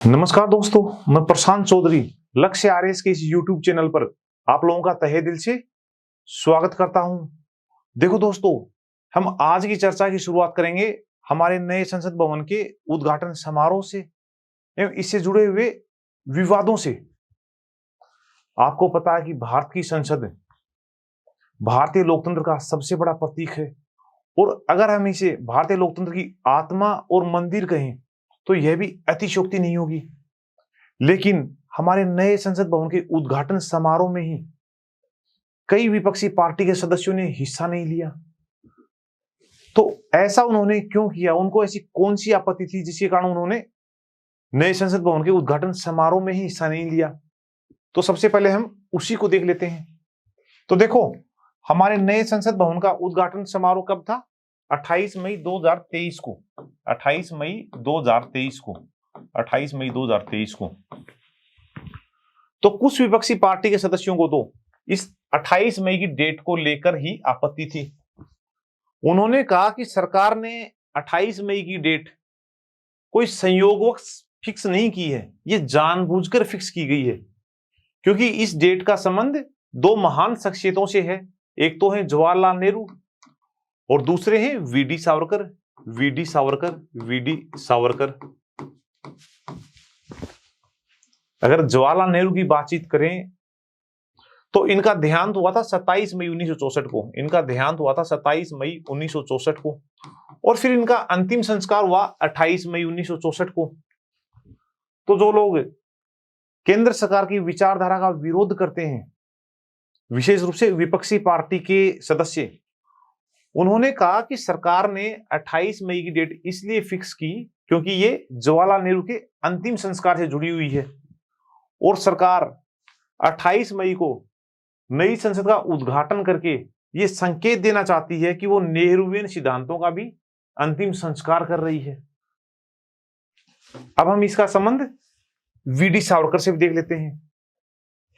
नमस्कार दोस्तों, मैं प्रशांत चौधरी लक्ष्य आरएस के इस YouTube चैनल पर आप लोगों का तहे दिल से स्वागत करता हूं। देखो दोस्तों, हम आज की चर्चा की शुरुआत करेंगे हमारे नए संसद भवन के उद्घाटन समारोह से एवं इससे जुड़े हुए विवादों से। आपको पता है कि भारत की संसद भारतीय लोकतंत्र का सबसे बड़ा प्रतीक है और अगर हम इसे भारतीय लोकतंत्र की आत्मा और मंदिर कहें तो यह भी अतिशयोक्ति नहीं होगी। लेकिन हमारे नए संसद भवन के उद्घाटन समारोह में ही कई विपक्षी पार्टी के सदस्यों ने हिस्सा नहीं लिया। तो ऐसा उन्होंने क्यों किया? उनको ऐसी कौन सी आपत्ति थी जिसके कारण उन्होंने नए संसद भवन के उद्घाटन समारोह में ही हिस्सा नहीं लिया? तो सबसे पहले हम उसी को देख लेते हैं। तो देखो, हमारे नए संसद भवन का उद्घाटन समारोह कब था? 28 मई 2023 को। 28 मई 2023 को। 28 मई 2023 को। तो कुछ विपक्षी पार्टी के सदस्यों को तो इस 28 मई की डेट को लेकर ही आपत्ति थी। उन्होंने कहा कि सरकार ने 28 मई की डेट कोई संयोगवश फिक्स नहीं की है, ये जानबूझकर फिक्स की गई है, क्योंकि इस डेट का संबंध दो महान शख्सियतों से है। एक तो है जवाहरलाल नेहरू और दूसरे हैं VD Savarkar. VD Savarkar, VD Savarkar. अगर जवाहरलाल नेहरू की बातचीत करें तो इनका देहांत हुआ था 27 मई 1964 को। इनका देहांत हुआ था 27 मई 1964 को और फिर इनका अंतिम संस्कार हुआ 28 मई 1964 को। तो जो लोग केंद्र सरकार की विचारधारा का विरोध करते हैं, विशेष रूप से विपक्षी पार्टी के सदस्य, उन्होंने कहा कि सरकार ने 28 मई की डेट इसलिए फिक्स की क्योंकि ये जवाहरलाल नेहरू के अंतिम संस्कार से जुड़ी हुई है और सरकार 28 मई को नई संसद का उद्घाटन करके ये संकेत देना चाहती है कि वो नेहरूवियन सिद्धांतों का भी अंतिम संस्कार कर रही है। अब हम इसका संबंध वीडी सावरकर से भी देख लेते हैं।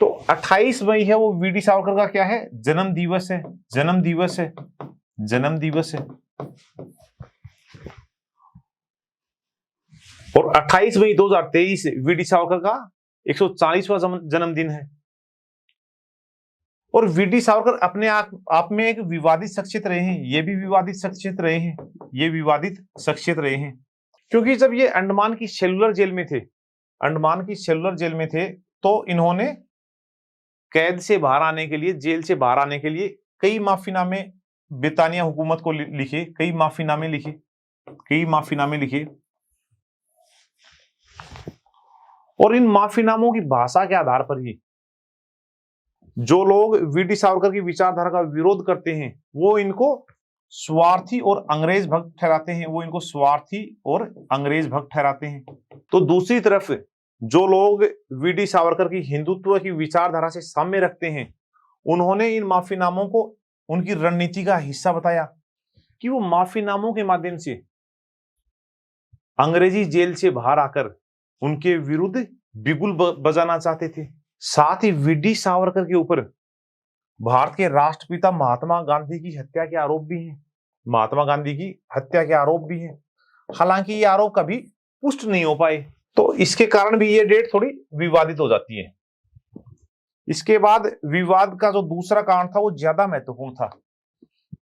तो 28 मई है वो वीडी सावरकर का क्या है? जन्म दिवस है। जन्म दिवस है। जन्म दिवस है। और 28 मई 2023 वीडी सावरकर का 140वां जन्मदिन है। और वीडी सावरकर अपने आप में एक विवादित शख्सियत रहे हैं। ये भी विवादित शख्सियत रहे हैं। ये विवादित शख्सियत रहे हैं क्योंकि जब ये अंडमान की सेलुलर जेल में थे, अंडमान की सेलुलर जेल में थे, तो इन्होंने कैद से बाहर आने के लिए, जेल से बाहर आने के लिए कई माफीनामे ब्रितानिया हुकूमत को लिखे। कई माफीनामे लिखे। कई माफीनामे लिखे। और इन माफीनामों की भाषा के आधार पर ही जो लोग वीडी सावरकर की विचारधारा का विरोध करते हैं वो इनको स्वार्थी और अंग्रेज भक्त ठहराते हैं। वो इनको स्वार्थी और अंग्रेज भक्त ठहराते हैं। तो दूसरी तरफ जो लोग वीडी सावरकर की हिंदुत्व की विचारधारा से साम्य रखते हैं, उन्होंने इन माफीनामों को उनकी रणनीति का हिस्सा बताया कि वो माफीनामों के माध्यम से अंग्रेजी जेल से बाहर आकर उनके विरुद्ध बिगुल बजाना चाहते थे। साथ ही वीडी सावरकर के ऊपर भारत के राष्ट्रपिता महात्मा गांधी की हत्या के आरोप भी हैं। महात्मा गांधी की हत्या के आरोप भी हैं। हालांकि ये आरोप कभी पुष्ट नहीं हो पाए, तो इसके कारण भी ये डेट थोड़ी विवादित हो जाती है। इसके बाद विवाद का जो दूसरा कारण था वो ज्यादा महत्वपूर्ण था,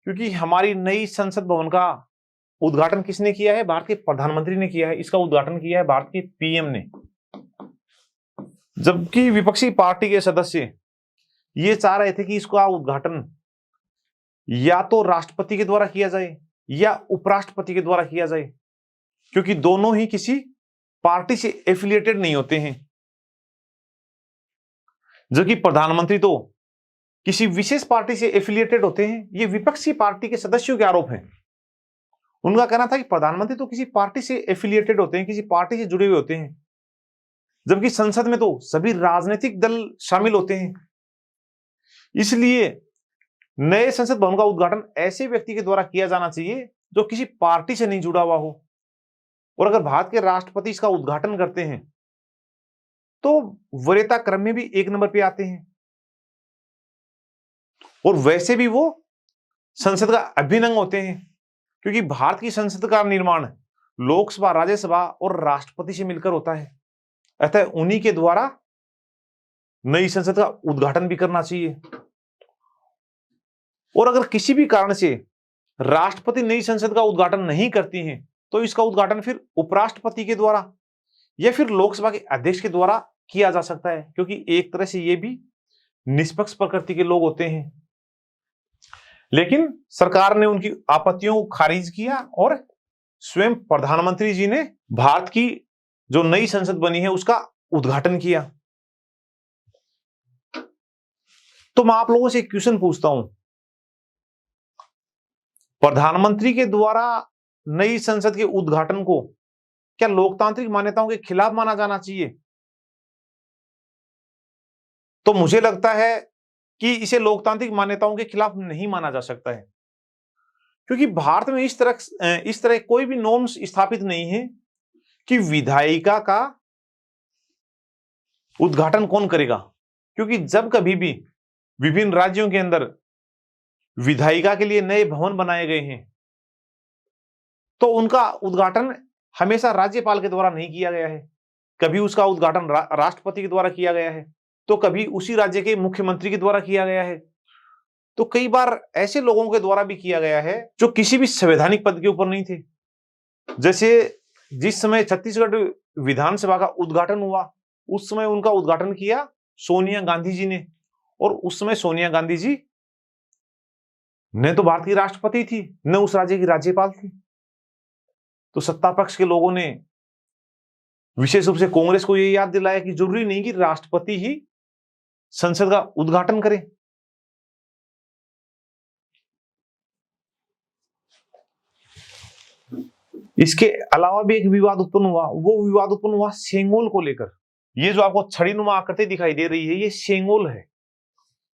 क्योंकि हमारी नई संसद भवन का उद्घाटन किसने किया है? भारत के प्रधानमंत्री ने किया है। इसका उद्घाटन किया है भारत के पीएम ने। जबकि विपक्षी पार्टी के सदस्य ये चाह रहे थे कि इसका उद्घाटन या तो राष्ट्रपति के द्वारा किया जाए या उपराष्ट्रपति के द्वारा किया जाए, क्योंकि दोनों ही किसी पार्टी से एफिलिएटेड नहीं होते हैं। जबकि प्रधानमंत्री तो किसी विशेष पार्टी से एफिलिएटेड होते हैं। ये विपक्षी पार्टी के सदस्यों के आरोप हैं। उनका कहना था कि प्रधानमंत्री तो किसी पार्टी से एफिलिएटेड होते हैं, किसी पार्टी से जुड़े हुए होते हैं, जबकि संसद में तो सभी राजनीतिक दल शामिल होते हैं। इसलिए नए संसद भवन का उद्घाटन ऐसे व्यक्ति के द्वारा किया जाना चाहिए जो किसी पार्टी से नहीं जुड़ा हुआ हो। और अगर भारत के राष्ट्रपति इसका उद्घाटन करते हैं तो वरीयता क्रम में भी 1 नंबर पे आते हैं और वैसे भी वो संसद का अभिन्न अंग होते हैं, क्योंकि भारत की संसद का निर्माण लोकसभा, राज्यसभा और राष्ट्रपति से मिलकर होता है। अतः उन्हीं के द्वारा नई संसद का उद्घाटन भी करना चाहिए। और अगर किसी भी कारण से राष्ट्रपति नई संसद का उद्घाटन नहीं करती हैं तो इसका उद्घाटन फिर उपराष्ट्रपति के द्वारा या फिर लोकसभा के अध्यक्ष के द्वारा किया जा सकता है, क्योंकि एक तरह से ये भी निष्पक्ष प्रकृति के लोग होते हैं। लेकिन सरकार ने उनकी आपत्तियों को खारिज किया और स्वयं प्रधानमंत्री जी ने भारत की जो नई संसद बनी है उसका उद्घाटन किया। तो मैं आप लोगों से एक क्वेश्चन पूछता हूं, प्रधानमंत्री के द्वारा नई संसद के उद्घाटन को क्या लोकतांत्रिक मान्यताओं के खिलाफ माना जाना चाहिए? तो मुझे लगता है कि इसे लोकतांत्रिक मान्यताओं के खिलाफ नहीं माना जा सकता है, क्योंकि भारत में इस तरह कोई भी नॉर्म्स स्थापित नहीं है कि विधायिका का उद्घाटन कौन करेगा। क्योंकि जब कभी भी विभिन्न राज्यों के अंदर विधायिका के लिए नए भवन बनाए गए हैं तो उनका उद्घाटन हमेशा राज्यपाल के द्वारा नहीं किया गया है, कभी उसका उद्घाटन राष्ट्रपति के द्वारा किया गया है, तो कभी उसी राज्य के मुख्यमंत्री के द्वारा किया गया है, तो कई बार ऐसे लोगों के द्वारा भी किया गया है जो किसी भी संवैधानिक पद के ऊपर नहीं थे। जैसे जिस समय छत्तीसगढ़ विधानसभा का उद्घाटन हुआ उस समय उनका उद्घाटन किया सोनिया गांधी जी ने, और उस समय सोनिया गांधी जी न तो भारत की राष्ट्रपति थी न उस राज्य की राज्यपाल थी। तो सत्ता पक्ष के लोगों ने विशेष रूप से कांग्रेस को यह याद दिलाया कि जरूरी नहीं कि राष्ट्रपति ही संसद का उद्घाटन करे। इसके अलावा भी एक विवाद उत्पन्न हुआ, वो विवाद उत्पन्न हुआ सेंगोल को लेकर। ये जो आपको छड़ी नुमा आकृति दिखाई दे रही है ये सेंगोल है।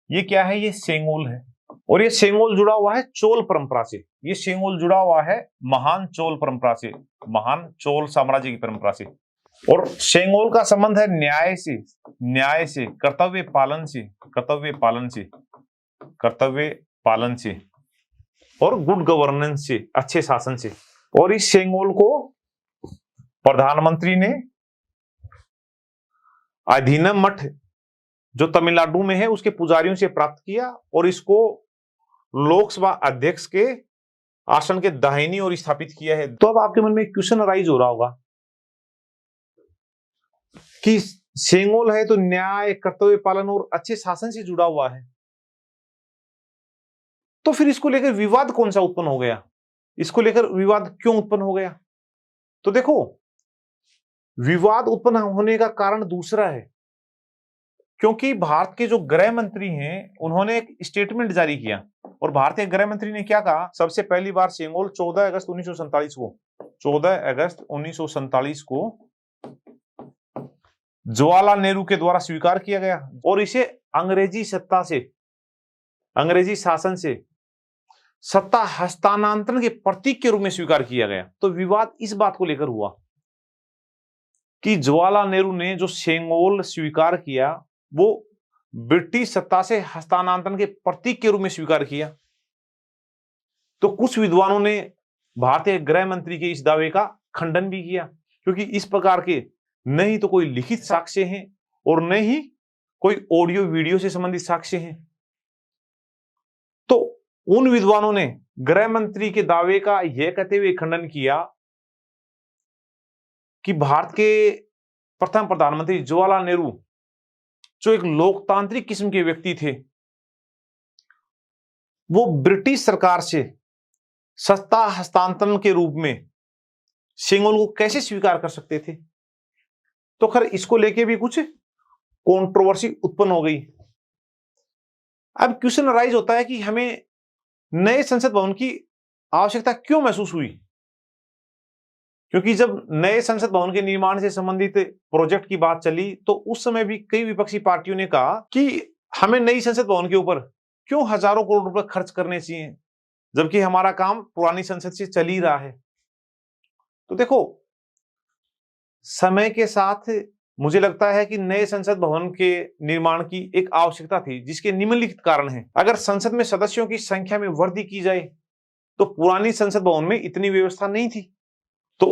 ये क्या है? ये सेंगोल है, और ये सेंगोल जुड़ा हुआ है चोल परंपरा से। ये सेंगोल जुड़ा हुआ है महान चोल परंपरा से, महान चोल साम्राज्य की परंपरा से। और सेंगोल का संबंध है न्याय से, कर्तव्य पालन से और गुड गवर्नेंस से, अच्छे शासन से। और इस सेंगोल को प्रधानमंत्री ने अधीनम मठ जो तमिलनाडु में है उसके पुजारियों से प्राप्त किया, और इसको लोकसभा अध्यक्ष के आसन के दाहिनी ओर स्थापित किया है। तो अब आपके मन में एक क्वेश्चन अराइज हो रहा होगा कि सेंगोल है तो न्याय, कर्तव्य पालन और अच्छे शासन से जुड़ा हुआ है, तो फिर इसको लेकर विवाद कौन सा उत्पन्न हो गया? इसको लेकर विवाद क्यों उत्पन्न हो गया? तो देखो, विवाद उत्पन्न होने का कारण दूसरा है, क्योंकि भारत के जो गृह मंत्री हैं उन्होंने एक स्टेटमेंट जारी किया, और भारतीय गृह मंत्री ने क्या कहा? सबसे पहली बार सेंगोल 14 अगस्त 1947 को जवाहरलाल नेहरू के द्वारा स्वीकार किया गया, और इसे अंग्रेजी शासन से सत्ता हस्तांतरण के प्रतीक के रूप में स्वीकार किया गया। तो विवाद इस बात को लेकर हुआ कि जवाहरलाल नेहरू ने जो सेंगोल स्वीकार किया वो ब्रिटिश सत्ता से हस्तांतरण के प्रतीक के रूप में स्वीकार किया। तो कुछ विद्वानों ने भारतीय गृह मंत्री के इस दावे का खंडन भी किया, क्योंकि इस प्रकार के न ही तो कोई लिखित साक्ष्य हैं और न ही कोई ऑडियो वीडियो से संबंधित साक्ष्य हैं। तो उन विद्वानों ने गृह मंत्री के दावे का यह कहते हुए खंडन किया कि भारत के प्रथम प्रधानमंत्री जवाहरलाल नेहरू जो एक लोकतांत्रिक किस्म के व्यक्ति थे, वो ब्रिटिश सरकार से सत्ता हस्तांतरण के रूप में सेंगोल को कैसे स्वीकार कर सकते थे। तो खैर इसको लेके भी कुछ कंट्रोवर्सी उत्पन्न हो गई। अब क्वेश्चन अराइज होता है कि हमें नए संसद भवन की आवश्यकता क्यों महसूस हुई? क्योंकि जब नए संसद भवन के निर्माण से संबंधित प्रोजेक्ट की बात चली तो उस समय भी कई विपक्षी पार्टियों ने कहा कि हमें नई संसद भवन के ऊपर क्यों हजारों करोड़ रुपए खर्च करने चाहिए, जबकि हमारा काम पुरानी संसद से चल ही रहा है। तो देखो, समय के साथ मुझे लगता है कि नए संसद भवन के निर्माण की एक आवश्यकता थी, जिसके निम्नलिखित कारण हैं। अगर संसद में सदस्यों की संख्या में वृद्धि की जाए तो पुरानी संसद भवन में इतनी व्यवस्था नहीं थी। तो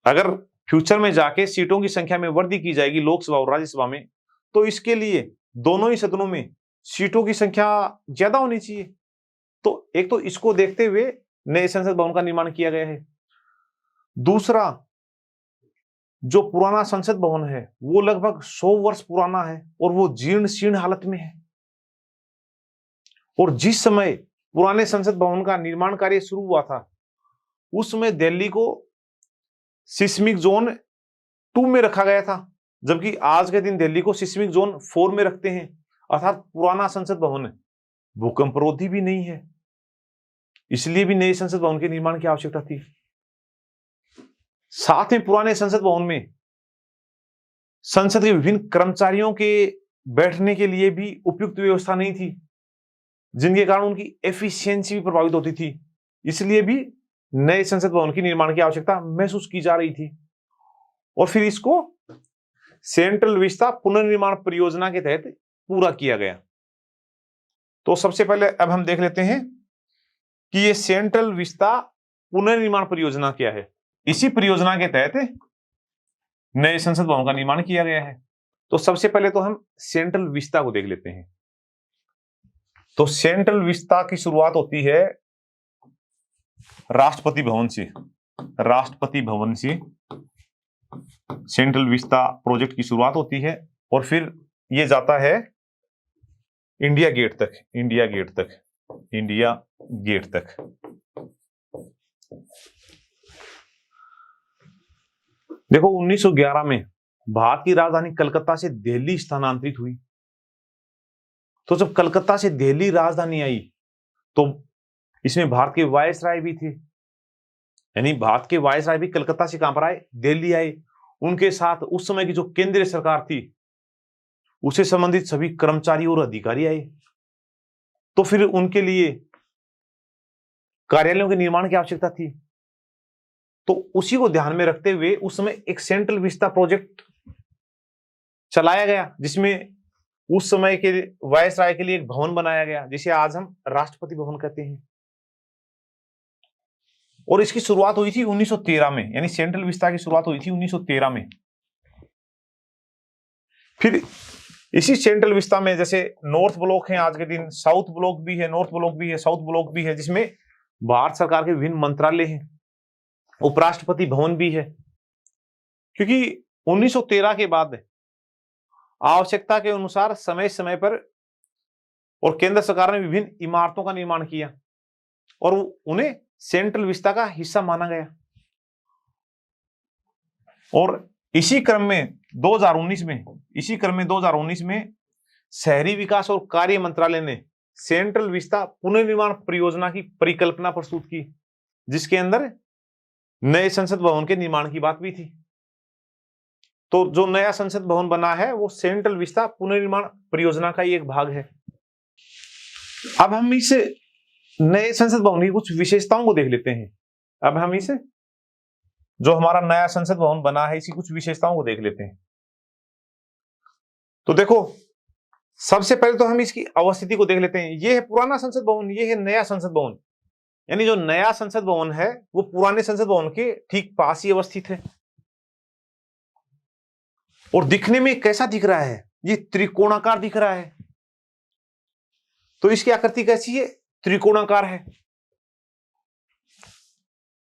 अगर फ्यूचर में जाके सीटों की संख्या में वृद्धि की जाएगी लोकसभा और राज्यसभा में, तो इसके लिए दोनों ही सदनों में सीटों की संख्या ज्यादा होनी चाहिए। तो एक तो इसको देखते हुए नए संसद भवन का निर्माण किया गया है। दूसरा, जो पुराना संसद भवन है वो लगभग 100 वर्ष पुराना है और वो जीर्ण शीर्ण हालत में है। और जिस समय पुराने संसद भवन का निर्माण कार्य शुरू हुआ था उस समय दिल्ली को सिस्मिक जोन 2 में रखा गया था, जबकि आज के दिन दिल्ली को सिस्मिक जोन 4 में रखते हैं। अर्थात पुराना संसद भवन भूकंपरोधी भी नहीं है, इसलिए भी नए संसद भवन के निर्माण की आवश्यकता थी। साथ में पुराने संसद भवन में संसद के विभिन्न कर्मचारियों के बैठने के लिए भी उपयुक्त व्यवस्था नहीं थी, जिनके कारण उनकी एफिशिएंसी भी प्रभावित होती थी। इसलिए भी नए संसद भवन की निर्माण की आवश्यकता महसूस की जा रही थी। और फिर इसको सेंट्रल विस्ता पुनर्निर्माण परियोजना के तहत पूरा किया गया। तो सबसे पहले अब हम देख लेते हैं कि ये सेंट्रल विस्ता पुनर्निर्माण परियोजना क्या है। इसी परियोजना के तहत नए संसद भवन का निर्माण किया गया है। तो सबसे पहले तो हम सेंट्रल विस्ता को देख लेते हैं। तो सेंट्रल विस्ता की शुरुआत होती है राष्ट्रपति भवन से। राष्ट्रपति भवन से सेंट्रल विस्ता प्रोजेक्ट की शुरुआत होती है और फिर ये जाता है इंडिया गेट तक। इंडिया गेट तक, इंडिया गेट तक। देखो 1911 में भारत की राजधानी कलकत्ता से दिल्ली स्थानांतरित हुई। तो जब कलकत्ता से दिल्ली राजधानी आई तो इसमें भारत के वायसराय भी थे, यानी भारत के वायसराय भी कलकत्ता से कहां पर आए, दिल्ली आए। उनके साथ उस समय की जो केंद्रीय सरकार थी उससे संबंधित सभी कर्मचारी और अधिकारी आए। तो फिर उनके लिए कार्यालयों के निर्माण की आवश्यकता थी। तो उसी को ध्यान में रखते हुए उस समय एक सेंट्रल विस्ता प्रोजेक्ट चलाया गया, जिसमें उस समय के वायसराय के लिए एक भवन बनाया गया जिसे आज हम राष्ट्रपति भवन कहते हैं। और इसकी शुरुआत हुई थी 1913 में, यानी सेंट्रल विस्ता की शुरुआत हुई थी 1913 में। फिर इसी सेंट्रल विस्ता में जैसे नॉर्थ ब्लॉक है आज के दिन, साउथ ब्लॉक भी है, नॉर्थ ब्लॉक भी है, साउथ ब्लॉक भी है, जिसमें भारत सरकार के विभिन्न मंत्रालय हैं, उपराष्ट्रपति भवन भी है। क्योंकि 1913 के बाद आवश्यकता के अनुसार समय समय पर और केंद्र सरकार ने विभिन्न इमारतों का निर्माण किया और उन्हें सेंट्रल विस्ता का हिस्सा माना गया। और इसी क्रम में 2019 में शहरी विकास और कार्य मंत्रालय ने सेंट्रल विस्ता पुनर्निर्माण परियोजना की परिकल्पना प्रस्तुत की, जिसके अंदर नए संसद भवन के निर्माण की बात भी थी। तो जो नया संसद भवन बना है वो सेंट्रल विस्ता पुनर्निर्माण परियोजना का ही एक भाग है। अब हम इस नए संसद भवन की कुछ विशेषताओं को देख लेते हैं। अब हम इस जो हमारा नया संसद भवन बना है इसकी कुछ विशेषताओं को देख लेते हैं। तो देखो सबसे पहले तो हम इसकी अवस्थिति को देख लेते हैं। ये है पुराना संसद भवन, ये है नया संसद भवन। यानी जो नया संसद भवन है वो पुराने संसद भवन के ठीक पास ही अवस्थित है। और दिखने में कैसा दिख रहा है, ये त्रिकोणाकार दिख रहा है। तो इसकी आकृति कैसी है, त्रिकोणाकार है।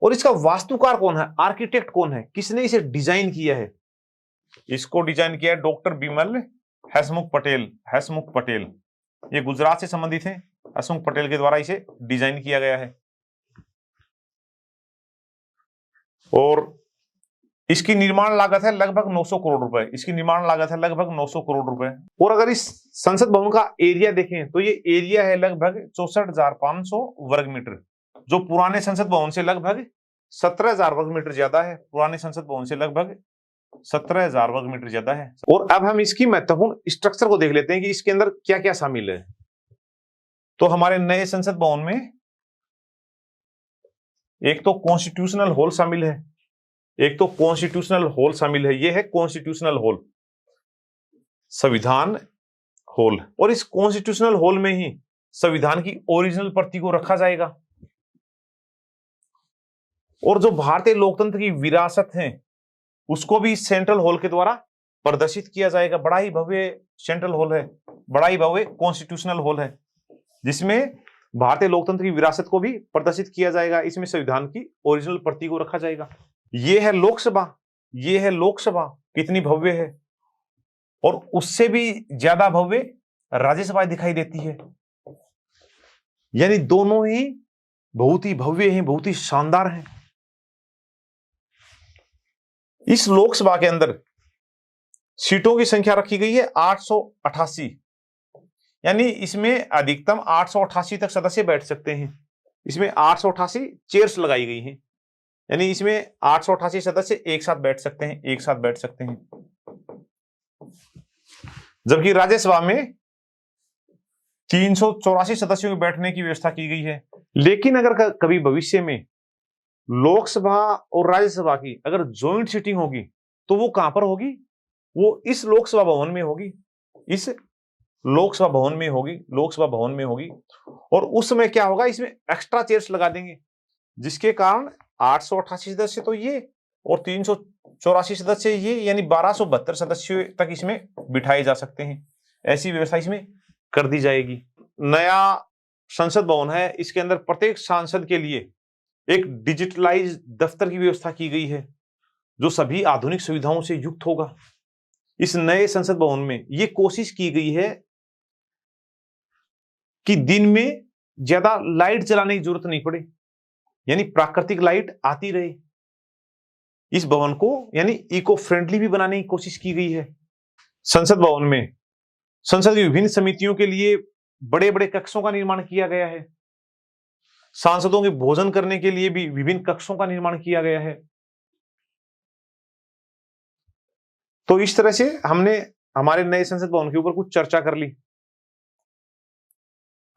और इसका वास्तुकार कौन है, आर्किटेक्ट कौन है, किसने इसे डिजाइन किया है? इसको डिजाइन किया है डॉक्टर बिमल हसमुख पटेल। हसमुख पटेल ये गुजरात से संबंधित है। हसमुख पटेल के द्वारा इसे डिजाइन किया गया है। और इसकी निर्माण लागत है लगभग 900 करोड़ रुपए। इसकी निर्माण लागत है लगभग 900 करोड़ रुपए। और अगर इस संसद भवन का एरिया देखें तो ये एरिया है लगभग 64,500 वर्ग मीटर, जो पुराने संसद भवन से लगभग 17,000 वर्ग मीटर ज्यादा है। पुराने संसद भवन से लगभग 17,000 वर्ग मीटर ज्यादा है। और अब हम इसकी महत्वपूर्ण स्ट्रक्चर को देख लेते हैं कि इसके अंदर क्या क्या शामिल है। तो हमारे नए संसद भवन में एक तो कॉन्स्टिट्यूशनल हॉल शामिल है। एक तो कॉन्स्टिट्यूशनल हॉल शामिल है, ये है कॉन्स्टिट्यूशनल हॉल, संविधान हॉल। और इस कॉन्स्टिट्यूशनल हॉल में ही संविधान की ओरिजिनल प्रति को रखा जाएगा। और जो भारतीय लोकतंत्र की विरासत है उसको भी सेंट्रल हॉल के द्वारा प्रदर्शित किया जाएगा। बड़ा ही भव्य सेंट्रल हॉल है, बड़ा ही भव्य कॉन्स्टिट्यूशनल हॉल है, जिसमें भारतीय लोकतंत्र की विरासत को भी प्रदर्शित किया जाएगा। इसमें संविधान की ओरिजिनल प्रति को रखा जाएगा। ये है लोकसभा, ये है लोकसभा, कितनी भव्य है। और उससे भी ज्यादा भव्य राज्यसभा दिखाई देती है। यानी दोनों ही बहुत ही भव्य हैं, बहुत ही शानदार हैं। इस लोकसभा के अंदर सीटों की संख्या रखी गई है 888, यानी इसमें अधिकतम 888 तक सदस्य बैठ सकते हैं। इसमें 888 चेयर्स लगाई गई हैं, यानी इसमें 888 सदस्य एक साथ बैठ सकते हैं, एक साथ बैठ सकते हैं। जबकि राज्यसभा में 384 सदस्यों के बैठने की व्यवस्था की गई है। लेकिन अगर कभी भविष्य में लोकसभा और राज्यसभा की अगर ज्वाइंट सीटिंग होगी तो वो कहां पर होगी? वो इस लोकसभा भवन में होगी, इस लोकसभा भवन में होगी, लोकसभा भवन में होगी। और उस समय क्या होगा, इसमें एक्स्ट्रा चेयर्स लगा देंगे, जिसके कारण 888 सदस्य तो ये और 384 सदस्य ये, यानी 1272 सदस्यों तक इसमें बिठाए जा सकते हैं। ऐसी व्यवस्था इसमें कर दी जाएगी। नया संसद भवन है, इसके अंदर प्रत्येक सांसद के लिए एक डिजिटलाइज दफ्तर की व्यवस्था की गई है, जो सभी आधुनिक सुविधाओं से युक्त होगा। इस नए संसद भवन में यह कोशिश की गई है कि दिन में ज्यादा लाइट जलाने की जरूरत नहीं पड़े, यानी प्राकृतिक लाइट आती रहे। इस भवन को यानी इको फ्रेंडली भी बनाने की कोशिश की गई है। संसद भवन में संसद की विभिन्न समितियों के लिए बड़े बड़े कक्षों का निर्माण किया गया है। सांसदों के भोजन करने के लिए भी विभिन्न कक्षों का निर्माण किया गया है। तो इस तरह से हमने हमारे नए संसद भवन के ऊपर कुछ चर्चा कर ली।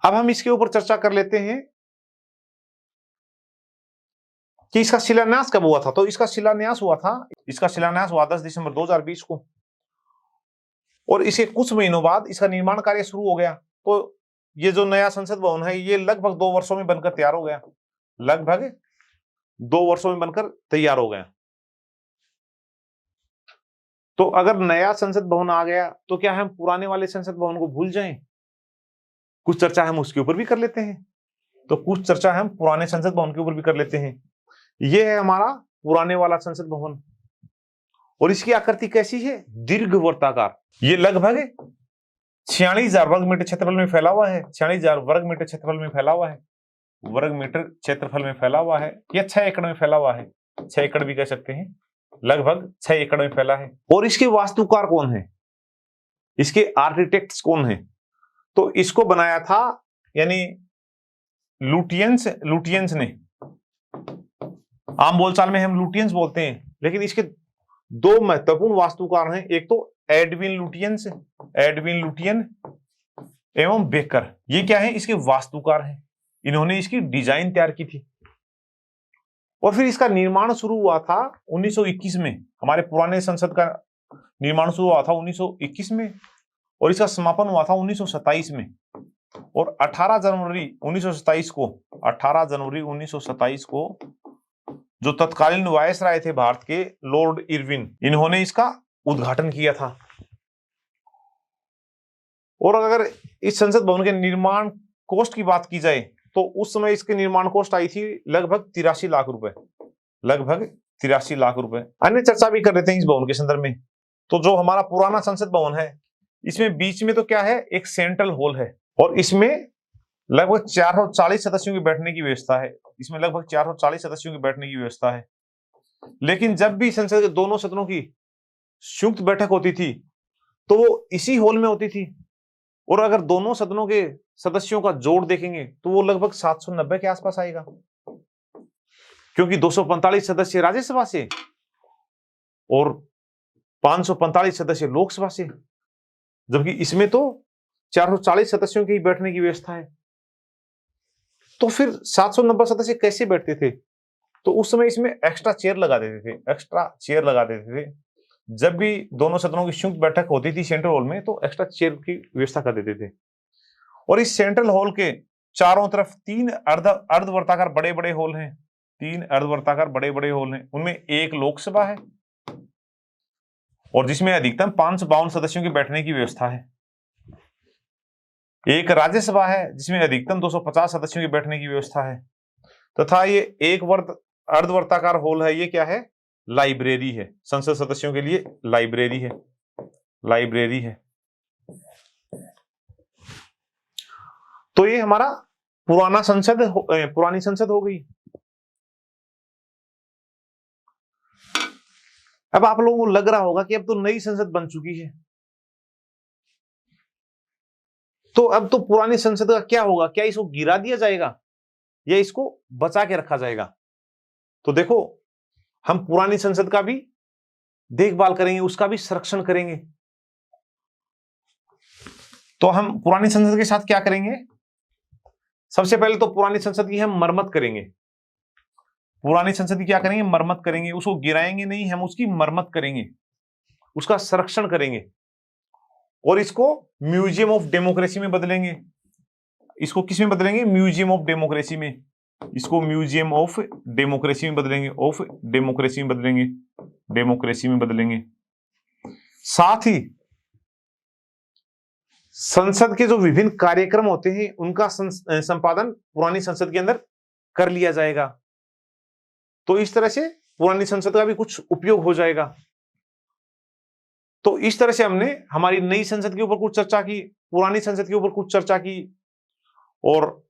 अब हम इसके ऊपर चर्चा कर लेते हैं कि इसका शिलान्यास कब हुआ था। तो इसका शिलान्यास हुआ 10 दिसंबर 2020 को, और इसके कुछ महीनों बाद इसका निर्माण कार्य शुरू हो गया। तो ये जो नया संसद भवन है ये लगभग 2 वर्षों में बनकर तैयार हो गया, लगभग 2 वर्षों में बनकर तैयार हो गया। तो अगर नया संसद भवन आ गया तो क्या हम पुराने वाले संसद भवन को भूल जाएं? कुछ चर्चा हम उसके ऊपर भी कर लेते हैं। तो कुछ चर्चा हम पुराने संसद भवन के ऊपर भी कर लेते हैं। यह है हमारा पुराने वाला संसद भवन, और इसकी आकृति कैसी है? दीर्घ वर्ताकार। ये लगभग 46,000 वर्ग मीटर क्षेत्रफल में फैला हुआ है। 46,000 वर्ग मीटर क्षेत्रफल में फैला हुआ है, वर्ग मीटर क्षेत्रफल में फैला हुआ है। यह 6 एकड़ में फैला हुआ है, 6 एकड़ भी कह सकते हैं, लगभग 6 एकड़ में फैला है। और इसके वास्तुकार कौन है, इसके आर्किटेक्ट्स कौन है? तो इसको बनाया था यानी लुटियंस ने। आम बोलचाल में हम लुटियंस बोलते हैं, लेकिन इसके 2 महत्वपूर्ण वास्तुकार हैं। एक तो एडविन लुटियन एवं बेकर। ये क्या है? इसके वास्तुकार हैं। इन्होंने इसकी डिजाइन तैयार की थी। और फिर इसका निर्माण शुरू हुआ था 1921 में। हमारे पुराने संसद का निर्माण शुरू हुआ था 1921 में, और इसका समापन हुआ था 1927 में। और 18 जनवरी 1927 को जो तत्कालीन वायसराय थे भारत के, लॉर्ड इरविन, इन्होंने इसका उद्घाटन किया था। और अगर इस संसद भवन के निर्माण कॉस्ट की बात की जाए तो उस समय इसकी निर्माण कॉस्ट आई थी लगभग 83 लाख रुपए, लगभग 83 लाख रुपए। अन्य चर्चा भी कर लेते हैं इस भवन के संदर्भ में। तो जो हमारा पुराना संसद भवन है, इसमें बीच में तो क्या है, एक सेंट्रल हॉल है, और इसमें लगभग 440 सदस्यों के बैठने की व्यवस्था है। इसमें लगभग 440 सदस्यों के बैठने की व्यवस्था है। लेकिन जब भी संसद के दोनों सदनों की संयुक्त बैठक होती थी तो वो इसी हॉल में होती थी। और अगर दोनों सदनों के सदस्यों का जोड़ देखेंगे तो वो लगभग 790 के आसपास आएगा, क्योंकि 245 सदस्य राज्यसभा से और 545 सदस्य लोकसभा से, जबकि इसमें तो 440 सदस्यों की बैठने की व्यवस्था है। तो फिर 790 सदस्य कैसे बैठते थे? तो उस समय इसमें एक्स्ट्रा चेयर लगा देते थे। जब भी दोनों सदनों की संयुक्त बैठक होती थी सेंट्रल हॉल में, तो एक्स्ट्रा चेयर की व्यवस्था कर देते थे। और इस सेंट्रल हॉल के चारों तरफ 3 अर्धवर्ताकार बड़े बड़े हॉल हैं, 3 अर्धवर्ताकार बड़े बड़े हॉल हैं। उनमें एक लोकसभा है, और जिसमें अधिकतम 552 सदस्यों के बैठने की व्यवस्था है। एक राज्यसभा है जिसमें अधिकतम 250 सदस्यों के बैठने की व्यवस्था है। तथा ये एक अर्धवर्ताकार हॉल है, ये क्या है? लाइब्रेरी है। संसद सदस्यों के लिए लाइब्रेरी है, लाइब्रेरी है। तो ये हमारा पुरानी संसद हो गई। अब आप लोगों को लग रहा होगा कि अब तो नई संसद बन चुकी है, तो अब तो पुरानी संसद का क्या होगा? क्या इसको गिरा दिया जाएगा या इसको बचा के रखा जाएगा? तो देखो, हम पुरानी संसद का भी देखभाल करेंगे, उसका भी संरक्षण करेंगे। तो हम पुरानी संसद के साथ क्या करेंगे? सबसे पहले तो पुरानी संसद की हम मरम्मत करेंगे। पुरानी संसद की क्या करेंगे? मरम्मत करेंगे। उसको गिराएंगे नहीं, हम उसकी मरम्मत करेंगे, उसका संरक्षण करेंगे और इसको म्यूजियम ऑफ डेमोक्रेसी में बदलेंगे। इसको किस में बदलेंगे? म्यूजियम ऑफ डेमोक्रेसी में। इसको म्यूजियम ऑफ डेमोक्रेसी में बदलेंगे, ऑफ डेमोक्रेसी में बदलेंगे, डेमोक्रेसी में बदलेंगे। साथ ही संसद के जो विभिन्न कार्यक्रम होते हैं उनका संपादन पुरानी संसद के अंदर कर लिया जाएगा। तो इस तरह से पुरानी संसद का भी कुछ उपयोग हो जाएगा। तो इस तरह से हमने हमारी नई संसद के ऊपर कुछ चर्चा की, पुरानी संसद के ऊपर कुछ चर्चा की, और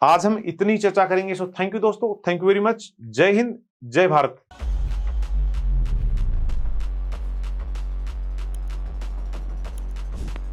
आज हम इतनी चर्चा करेंगे। सो थैंक यू दोस्तों, थैंक यू वेरी मच। जय हिंद, जय भारत।